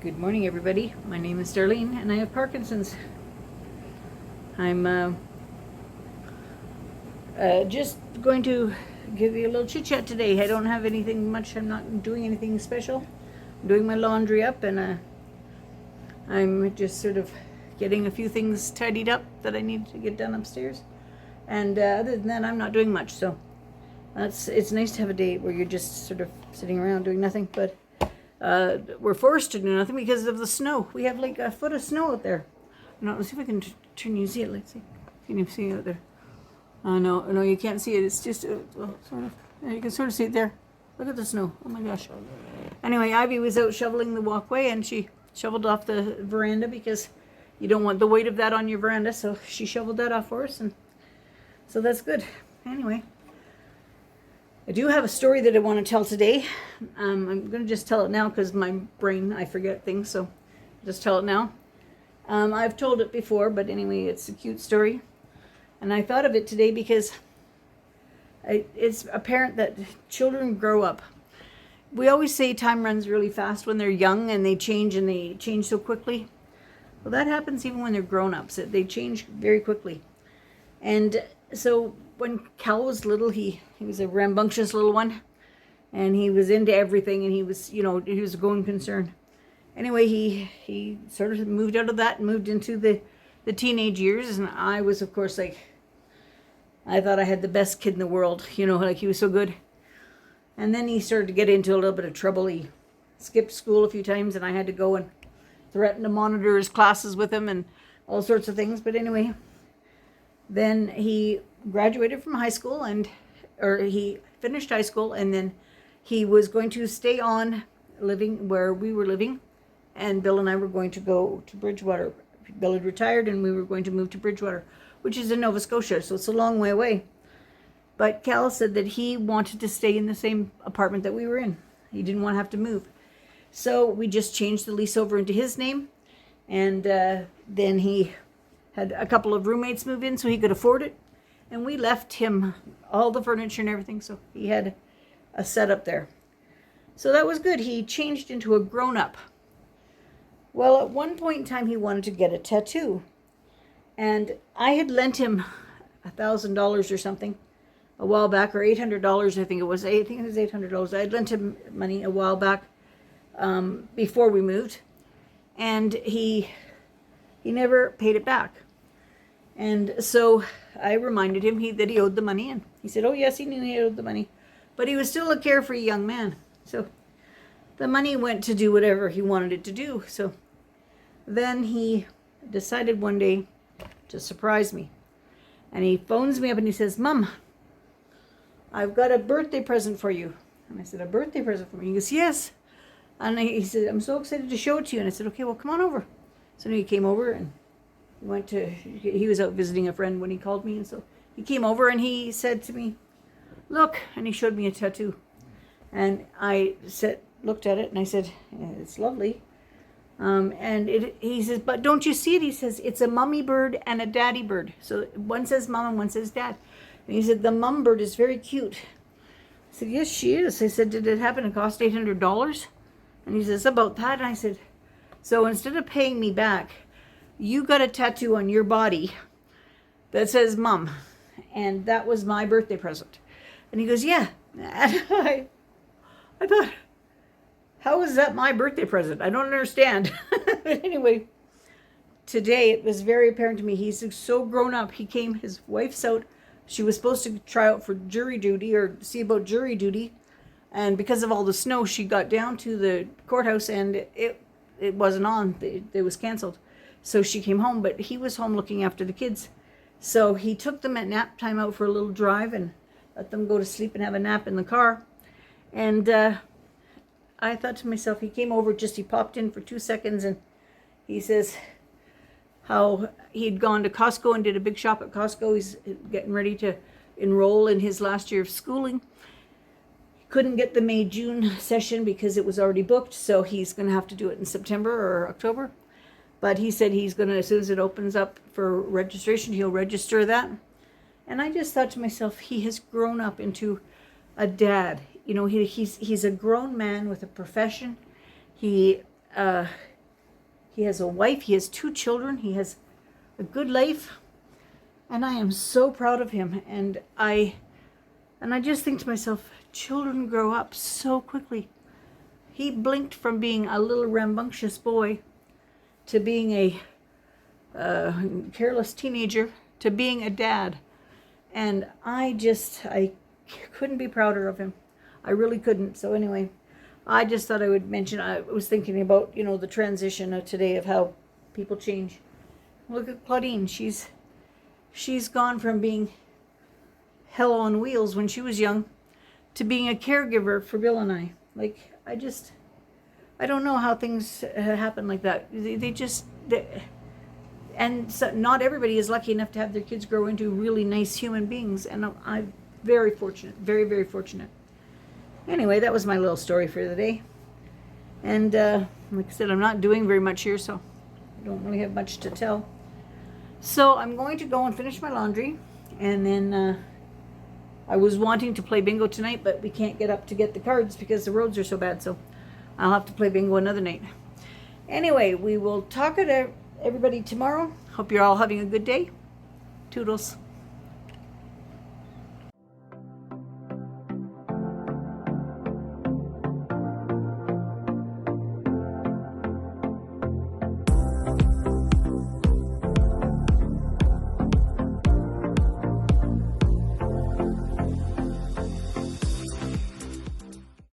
Good morning, everybody. My name is Darlene, and I have Parkinson's. I'm just going to give you a little chit-chat today. I don't have anything much. I'm not doing anything special. I'm doing my laundry up, and I'm just sort of getting a few things tidied up that I need to get done upstairs. And other than that, I'm not doing much. So it's nice to have a day where you're just sort of sitting around doing nothing. But we're forced to do nothing because of the snow. We have like a foot of snow out there. No, let's see if I can turn you see it. Let's see. Can you see it out there? No, you can't see it. It's just well, sort of. Yeah, you can sort of see it there. Look at the snow. Oh my gosh. Anyway, Ivy was out shoveling the walkway, and she shoveled off the veranda because you don't want the weight of that on your veranda. So she shoveled that off for us, and so that's good. Anyway, I do have a story that I want to tell today. I'm going to just tell it now because my brain, I forget things, so just tell it now. I've told it before, but anyway, it's a cute story. And I thought of it today because it's apparent that children grow up. We always say time runs really fast when they're young and they change so quickly. Well, that happens even when they're grown-ups. They change very quickly. And so when Cal was little, he was a rambunctious little one, and he was into everything, and he was a growing concern. Anyway, he sort of moved out of that and moved into the teenage years, and I was, of course, like, I thought I had the best kid in the world, like he was so good. And then he started to get into a little bit of trouble. He skipped school a few times, and I had to go and threaten to monitor his classes with him and all sorts of things. But anyway, then he graduated from high school, or he finished high school, and then he was going to stay on living where we were living, and Bill and I were going to go to Bridgewater. Bill had retired, and we were going to move to Bridgewater, which is in Nova Scotia, so it's a long way away. But Cal said that he wanted to stay in the same apartment that we were in. He didn't want to have to move. So we just changed the lease over into his name, and then he had a couple of roommates move in so he could afford it. And we left him all the furniture and everything, so he had a setup there. So that was good. He changed into a grown-up. Well, at one point in time, he wanted to get a tattoo. And I had lent him $1,000 or something a while back, or $800, I think it was. I think it was $800. I had lent him money a while back before we moved. And he never paid it back. And so I reminded him that he owed the money, and he said, oh yes, he knew he owed the money, but he was still a carefree young man. So the money went to do whatever he wanted it to do. So then he decided one day to surprise me, and he phones me up and he says, Mom, I've got a birthday present for you. And I said, a birthday present for me? He goes, yes. And he said, I'm so excited to show it to you. And I said, okay, well, come on over. So he came over, and he was out visiting a friend when he called me, and so he came over and he said to me, look, and he showed me a tattoo. And I looked at it, and I said, yeah, it's lovely. He says, but don't you see it? He says, it's a mummy bird and a daddy bird. So one says mom and one says dad. And he said, the mum bird is very cute. I said, yes, she is. I said, did it happen to cost $800? And he says, about that. And I said, so instead of paying me back, you got a tattoo on your body that says Mom, and that was my birthday present. And he goes, yeah. And I thought, how is that my birthday present? I don't understand. But anyway, today it was very apparent to me he's so grown up. His wife's out. She was supposed to try out for jury duty or see about jury duty, and because of all the snow, she got down to the courthouse and it wasn't on. It was canceled. So she came home, but he was home looking after the kids. So he took them at nap time out for a little drive and let them go to sleep and have a nap in the car. And I thought to myself, he came over, he popped in for 2 seconds, and he says how he'd gone to Cosmo and did a big shop at Cosmo. He's getting ready to enroll in his last year of schooling. He couldn't get the May-June session because it was already booked, so he's going to have to do it in September or October. But he said he's going to, as soon as it opens up for registration, he'll register that. And I just thought to myself, he has grown up into a dad. He's a grown man with a profession. He He has a wife. He has 2 children. He has a good life. And I am so proud of him. And I just think to myself, children grow up so quickly. He blinked from being a little rambunctious boy to being a careless teenager to being a dad. And I couldn't be prouder of him. I really couldn't. So anyway, I just thought I would mention, I was thinking about, the transition of today of how people change. Look at Claudine. She's gone from being hell on wheels when she was young to being a caregiver for Bill and I. Like, I don't know how things happen like that. And so not everybody is lucky enough to have their kids grow into really nice human beings. And I'm very fortunate, very, very fortunate. Anyway, that was my little story for the day. And like I said, I'm not doing very much here, so I don't really have much to tell. So I'm going to go and finish my laundry. And then I was wanting to play bingo tonight, but we can't get up to get the cards because the roads are so bad. So I'll have to play bingo another night. Anyway, we will talk to everybody tomorrow. Hope you're all having a good day. Toodles.